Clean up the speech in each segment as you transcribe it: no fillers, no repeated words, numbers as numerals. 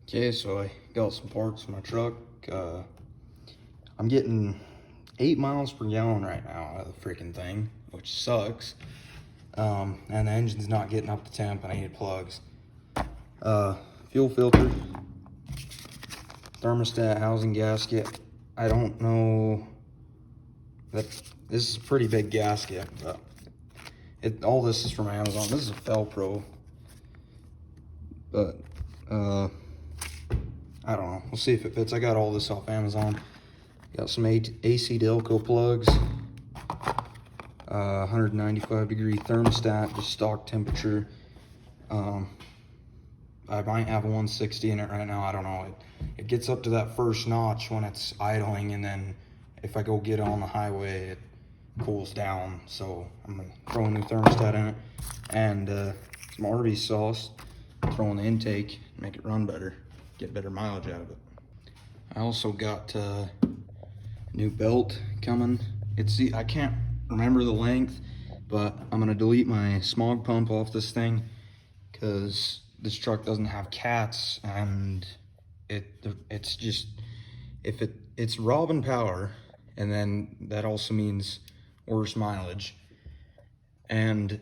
Okay, so I got some parts in my truck. I'm getting 8 miles per gallon right now out of the freaking thing, which sucks. And the engine's not getting up to temp, and I need plugs. Fuel filter, thermostat, housing gasket. I don't know that this is a pretty big gasket, but all this is from Amazon. This is a Felpro, but I don't know. We'll see if it fits. I got all this off Amazon. Got some AC Delco plugs, 195 degree thermostat, just stock temperature. I might have a 160 in it right now. I don't know. It gets up to that first notch when it's idling, and then if I go get it on the highway, it cools down. So I'm gonna throw a new thermostat in it, and some Arby's sauce, throw in the intake, make it run better, get better mileage out of it. I also got new belt coming. I can't remember the length, but I'm gonna delete my smog pump off this thing because this truck doesn't have cats, and it's just, it's robbing power, and then that also means worse mileage, and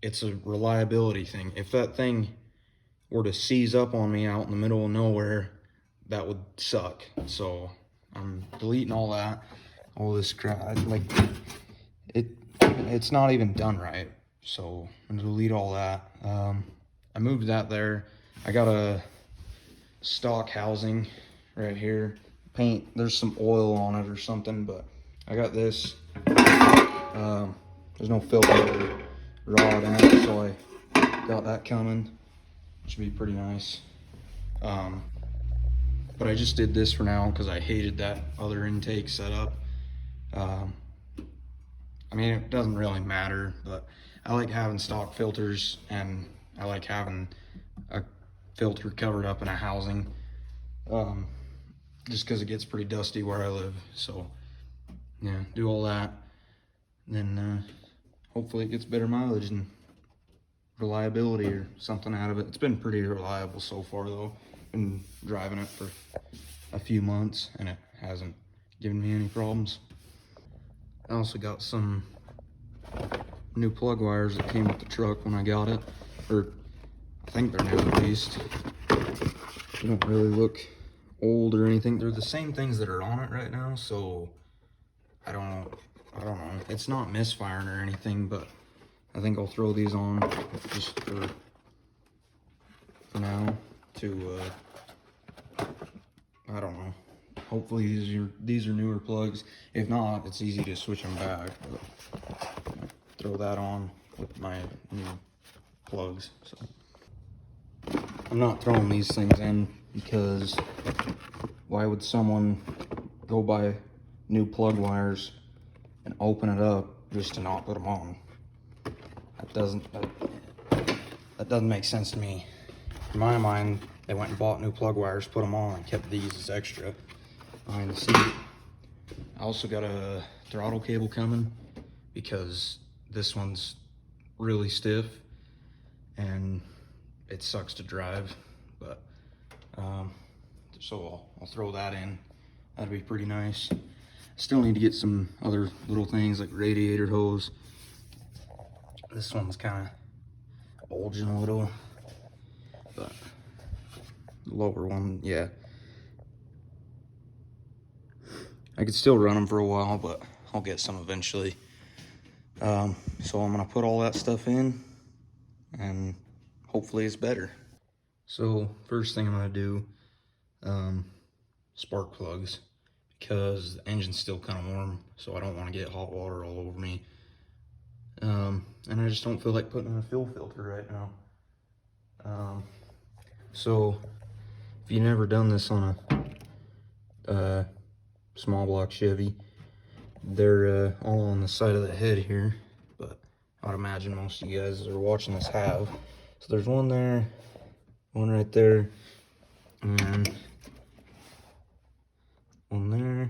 it's a reliability thing. If that thing were to seize up on me out in the middle of nowhere, that would suck. So I'm deleting all that, all this crap. It's not even done right, so I'm gonna delete all that. I moved that there. I got a stock housing right here. Paint, there's some oil on it or something, but I got this. There's no filter or rod in it, so I got that coming. Should be pretty nice. But I just did this for now because I hated that other intake setup. I mean, it doesn't really matter, but I like having stock filters, and I like having a filter covered up in a housing, just because it gets pretty dusty where I live. So yeah, do all that, then hopefully it gets better mileage and reliability or something out of it. It's been pretty reliable so far though. Been driving it for a few months and it hasn't given me any problems. I also got some new plug wires that came with the truck when I got it, or I think they're new at least. They don't really look old or anything. They're the same things that are on it right now, so I don't know. It's not misfiring or anything, but I think I'll throw these on just for now to I don't know. Hopefully these are newer plugs. If not, it's easy to switch them back. But throw that on with my new plugs. So I'm not throwing these things in because why would someone go buy new plug wires and open it up just to not put them on? That doesn't make sense to me. In my mind, they went and bought new plug wires, put them on, and kept these as extra behind the seat. I also got a throttle cable coming because this one's really stiff and it sucks to drive, but so I'll throw that in. That'd be pretty nice. Still need to get some other little things like radiator hose. This one's kind of bulging a little, but the lower one, yeah. I could still run them for a while, but I'll get some eventually. So I'm gonna put all that stuff in and hopefully it's better. So first thing I'm gonna do, spark plugs, because the engine's still kind of warm, so I don't want to get hot water all over me. And I just don't feel like putting in a fuel filter right now. So if you've never done this on a small block Chevy, they're all on the side of the head here, but I would imagine most of you guys that are watching this have. So there's one there, one right there, and one there.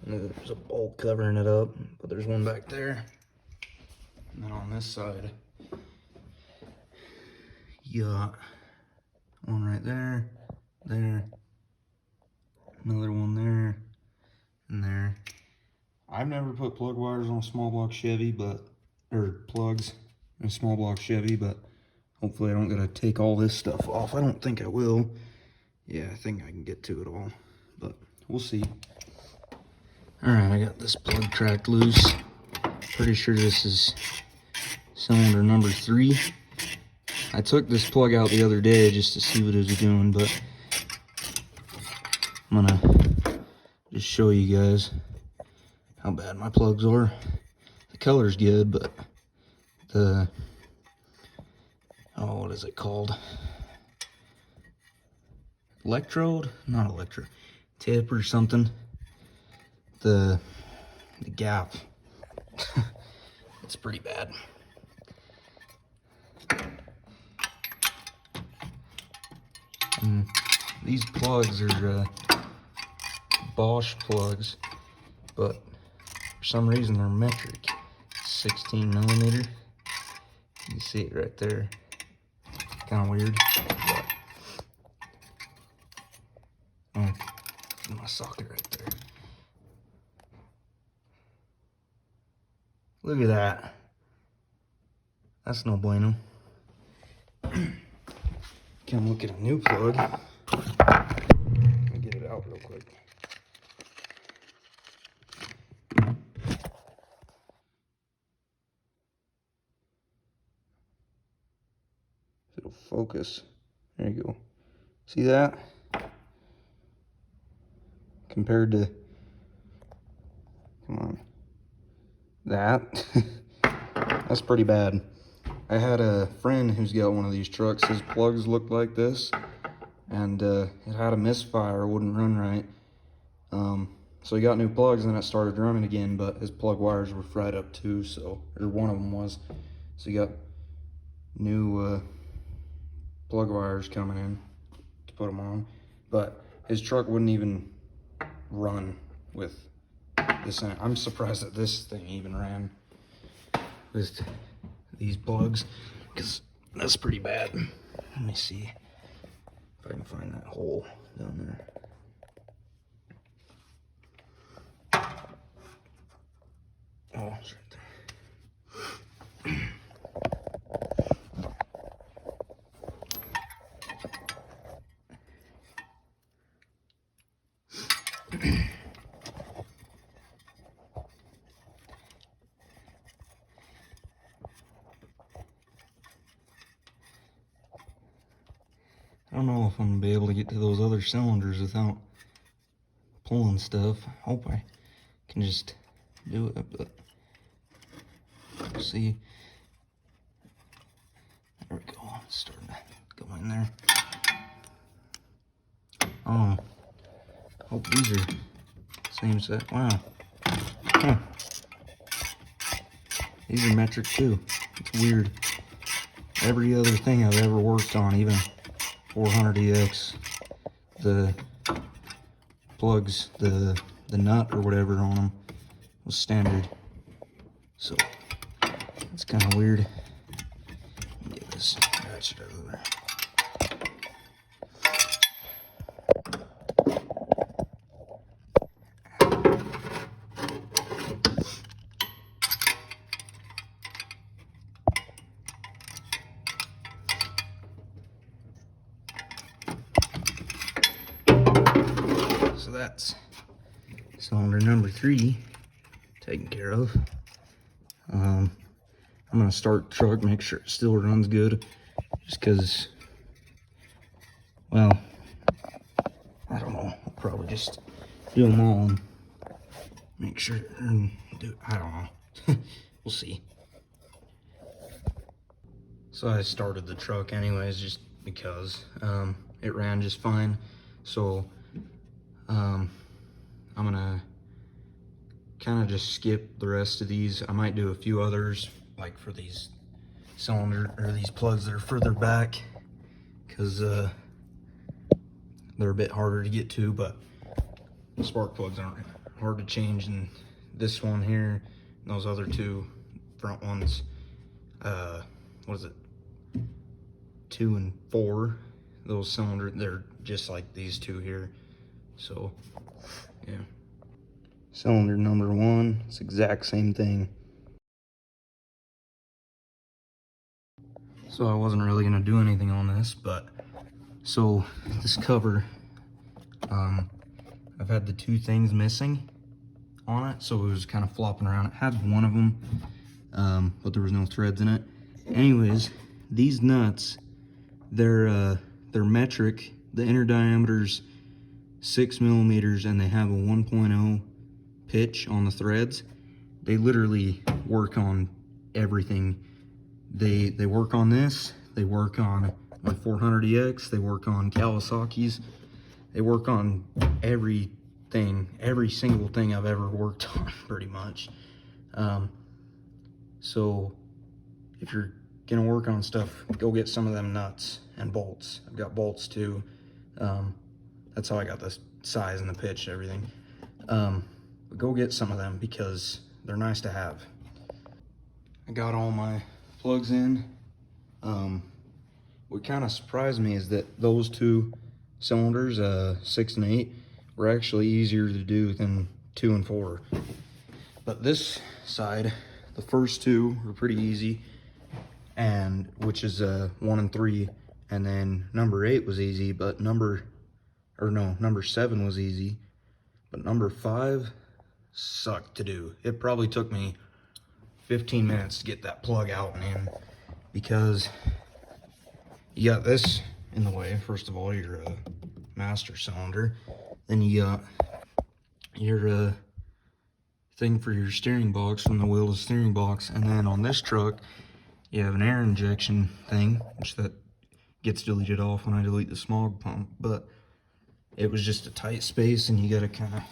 And there's a bolt covering it up, but there's one back there. And then on this side, you got one right there, there, another one there, and there. I've never put plug wires on a small block Chevy, or plugs in a small block Chevy, but hopefully I don't gotta take all this stuff off. I don't think I will. Yeah, I think I can get to it all, but we'll see. All right, I got this plug cracked loose. Pretty sure this is cylinder number 3. I took this plug out the other day just to see what it was doing, but I'm gonna just show you guys how bad my plugs are. The color's good, but the, oh, what is it called? Electrode? Not electrode. Tip or something. The gap. It's pretty bad. And these plugs are Bosch plugs, but for some reason they're metric. 16 millimeter. You see it right there. Kind of weird. But, my socket right there. Look at that. That's no bueno. Come look at a new plug. Let me get it out real quick. If it'll focus. There you go. See that? Compared to, come on, that. That's pretty bad. I had a friend who's got one of these trucks. His plugs looked like this, and it had a misfire, wouldn't run right. So he got new plugs, and then it started running again, but his plug wires were fried up too, so, or one of them was. So he got new plug wires coming in to put them on, but his truck wouldn't even run with this in it. I'm surprised that this thing even ran with these plugs, because that's pretty bad. Let me see if I can find that hole down there. Oh, it's right there. I don't know if I'm gonna be able to get to those other cylinders without pulling stuff. I hope I can just do it, but we'll see. There we go. It's starting to go in there. Oh, hope these are same set. Wow. Huh. These are metric too. It's weird. Every other thing I've ever worked on, even 400EX, the plugs, the nut or whatever on them was standard. So it's kind of weird. Get this ratchet out of there. So that's cylinder number 3 taken care of. I'm gonna start the truck, make sure it still runs good, just because, well, I don't know, I'll probably just do them all and make sure and do, I don't know. We'll see. So I started the truck anyways, just because it ran just fine. So I'm gonna kind of just skip the rest of these. I might do a few others, like for these cylinder or these plugs that are further back, because they're a bit harder to get to, but spark plugs aren't hard to change. And this one here, and those other 2 front ones, what is it, 2 and 4, those cylinders, they're just like these two here. So, yeah. Cylinder number 1, it's exact same thing. So I wasn't really gonna do anything on this, but so this cover, I've had the 2 things missing on it, so it was kind of flopping around. It had one of them, but there was no threads in it. Anyways, these nuts, they're metric. The inner diameter's 6 millimeters, and they have a 1.0 pitch on the threads. They literally work on everything. They work on this. They work on my 400EX. They work on Kawasaki's. They work on everything, every single thing I've ever worked on, pretty much. So if you're gonna work on stuff, go get some of them nuts and bolts. I've got bolts too. That's how I got the size and the pitch and everything. But go get some of them because they're nice to have. I got all my plugs in. What kind of surprised me is that those 2 cylinders, 6 and 8, were actually easier to do than 2 and 4. But this side, the first 2 were pretty easy, and which is 1 and 3, and then number 8 was easy, but number 7 was easy, but number 5 sucked to do. It probably took me 15 minutes to get that plug out and in, because you got this in the way. First of all, your master cylinder, then you got your thing for your steering box, from the wheel to steering box, and then on this truck you have an air injection thing, which that gets deleted off when I delete the smog pump. But it was just a tight space, and you got to kind of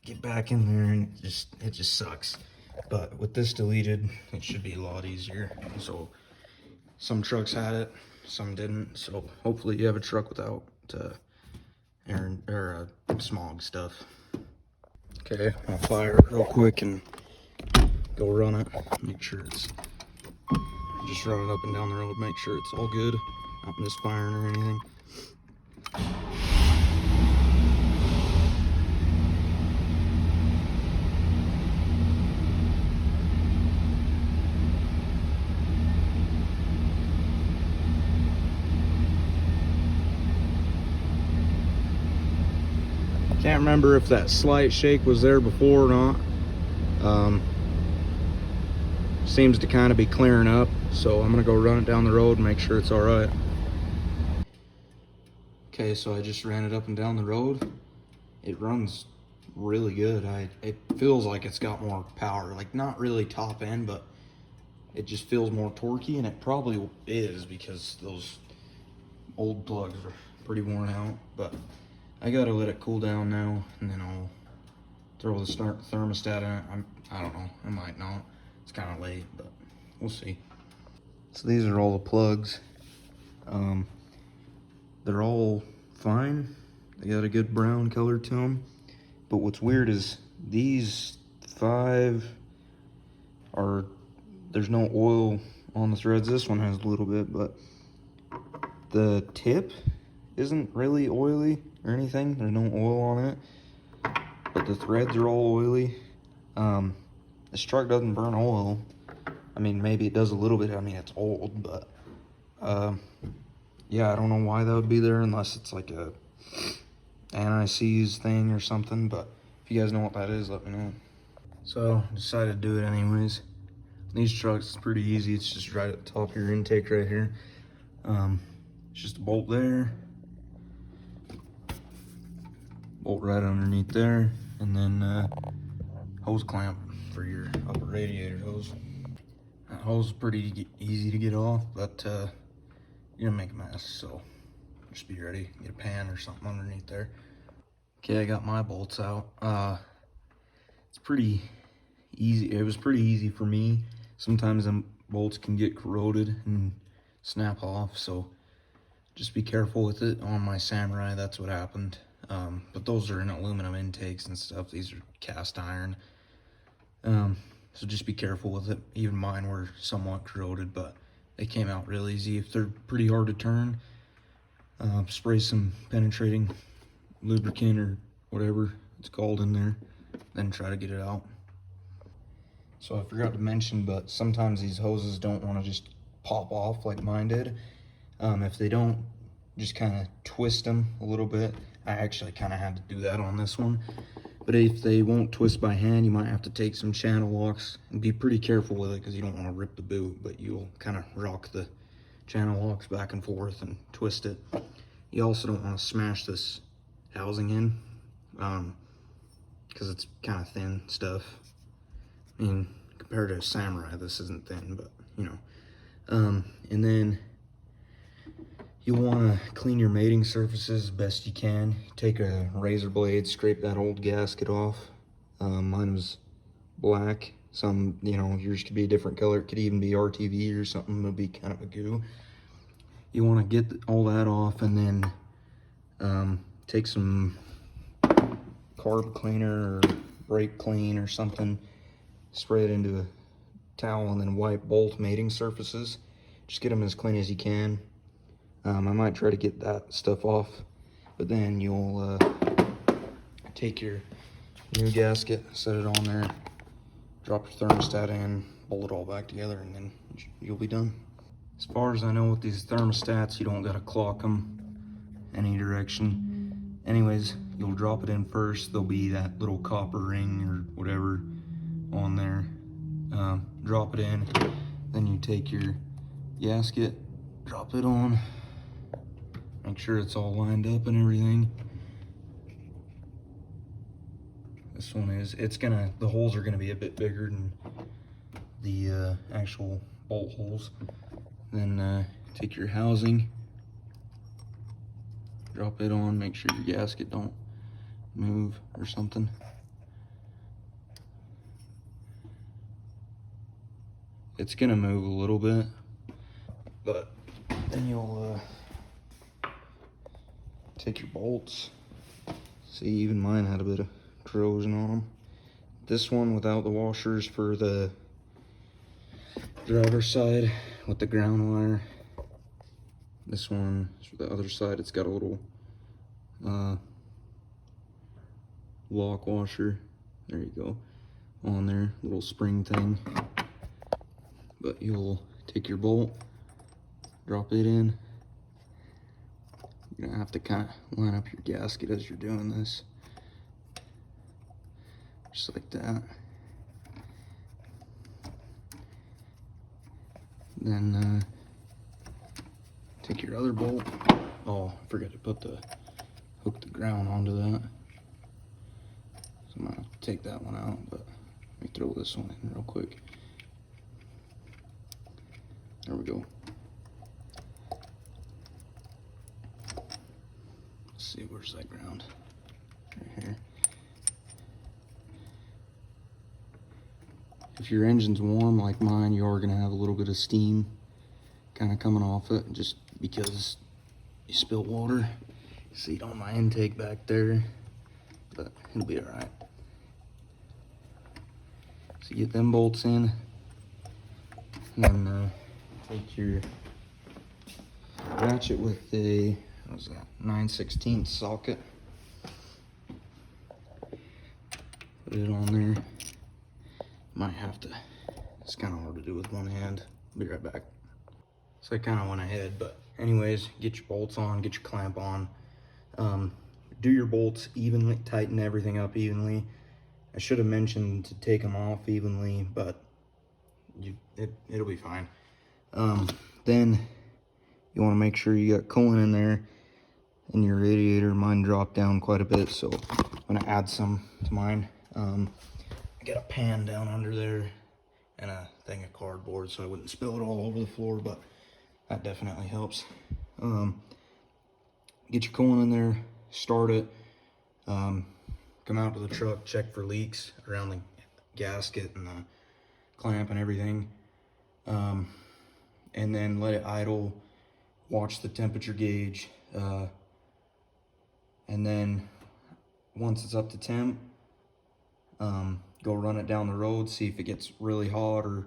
get back in there, and it just sucks. But with this deleted, it should be a lot easier. So some trucks had it, some didn't. So hopefully you have a truck without air or smog stuff. Okay, I'll fire it real quick and go run it. Make sure it's, just run it up and down the road, make sure it's all good, not misfiring or anything. Can't remember if that slight shake was there before or not. Seems to kind of be clearing up, so I'm gonna go run it down the road and make sure it's all right. Okay, so I just ran it up and down the road. It runs really good. It feels like it's got more power, like not really top end, but it just feels more torquey, and it probably is because those old plugs are pretty worn out. But I gotta let it cool down now, and then I'll throw the thermostat in it. I don't know, I might not. It's kind of late, but we'll see. So these are all the plugs. They're all fine. They got a good brown color to them. But what's weird is these 5 are, there's no oil on the threads. This one has a little bit, but the tip isn't really oily or anything. There's no oil on it, but the threads are all oily. This truck doesn't burn oil. I mean, maybe it does a little bit. I mean, it's old, but yeah, I don't know why that would be there unless it's like a anti-seize thing or something. But if you guys know what that is, let me know. So I decided to do it anyways. These trucks, it's pretty easy. It's just right at the top of your intake right here. It's just a bolt there, bolt right underneath there, and then hose clamp for your upper radiator hose. That hose is pretty easy to get off, but you're gonna make a mess, so just be ready. Get a pan or something underneath there. Okay, I got my bolts out. It's pretty easy. It was pretty easy for me. Sometimes them bolts can get corroded and snap off, so just be careful with it. On my Samurai, that's what happened. But those are in aluminum intakes and stuff. These are cast iron. So just be careful with it. Even mine were somewhat corroded, but they came out real easy. If they're pretty hard to turn, spray some penetrating lubricant or whatever it's called in there, then try to get it out. So I forgot to mention, but sometimes these hoses don't want to just pop off like mine did. If they don't, just kind of twist them a little bit. I actually kind of had to do that on this one. But if they won't twist by hand, you might have to take some channel locks and be pretty careful with it, because you don't want to rip the boot, but you'll kind of rock the channel locks back and forth and twist it. You also don't want to smash this housing in, because it's kind of thin stuff. I mean, compared to a Samurai, this isn't thin, but you know. And then you'll want to clean your mating surfaces best you can. Take a razor blade, scrape that old gasket off. Mine was black. Some, you know, yours could be a different color. It could even be RTV or something. It'll be kind of a goo. You want to get all that off, and then take some carb cleaner or brake clean or something. Spray it into a towel and then wipe both mating surfaces. Just get them as clean as you can. I might try to get that stuff off, but then you'll take your new gasket, set it on there, drop your thermostat in, bolt it all back together, and then you'll be done. As far as I know with these thermostats, you don't gotta clock them any direction. Anyways, you'll drop it in first. There'll be that little copper ring or whatever on there. Drop it in, then you take your gasket, drop it on, make sure it's all lined up and everything. This one is, the holes are gonna be a bit bigger than the actual bolt holes. Then take your housing, drop it on, make sure your gasket don't move or something. It's gonna move a little bit, but then you'll take your bolts. See, even mine had a bit of corrosion on them. This one without the washers for the driver's side with the ground wire. This one is for the other side. It's got a little lock washer. There you go. On there, little spring thing. But you'll take your bolt, drop it in. You're gonna have to kind of line up your gasket as you're doing this. Just like that. Then take your other bolt. Oh, I forgot to hook the ground onto that. So I'm gonna have to take that one out, but let me throw this one in real quick. There we go. Let's see, where's that ground? Right here. If your engine's warm like mine, you are gonna have a little bit of steam kind of coming off it, just because you spill water. See it on my intake back there, but it'll be all right. So get them bolts in, and then take your ratchet with a, what was that, 9/16 socket. Put it on there. Might have to, it's kind of hard to do with one hand. Be right back. So I kind of went ahead, but anyways, get your bolts on, get your clamp on. Do your bolts evenly, tighten everything up evenly. I should have mentioned to take them off evenly, but it'll be fine. Then you want to make sure you got coolant in there in your radiator. Mine dropped down quite a bit, so I'm gonna add some to mine. I got a pan down under there and a thing of cardboard so I wouldn't spill it all over the floor, but that definitely helps. Get your coolant in there, start it, come out to the truck, check for leaks around the gasket and the clamp and everything, and then let it idle, watch the temperature gauge, and then once it's up to temp, go run it down the road, see if it gets really hot or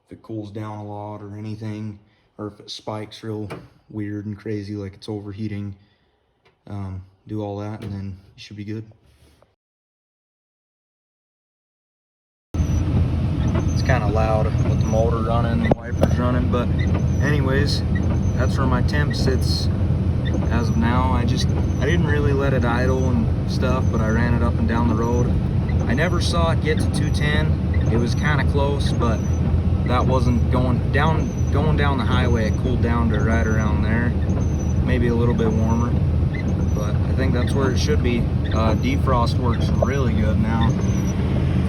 if it cools down a lot or anything, or if it spikes real weird and crazy like it's overheating. Do all that and then you should be good. It's kind of loud with the motor running and the wipers running, but anyways, that's where my temp sits as of now. I didn't really let it idle and stuff, but I ran it up and down the road. I never saw it get to 210. It was kind of close, but that wasn't going down the highway. It cooled down to right around there, maybe a little bit warmer, but I think that's where it should be. Defrost works really good now.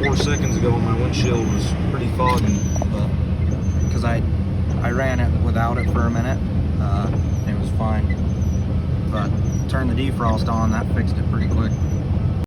4 seconds ago my windshield was pretty foggy, but because I ran it without it for a minute, it was fine. But turned the defrost on, that fixed it pretty quick.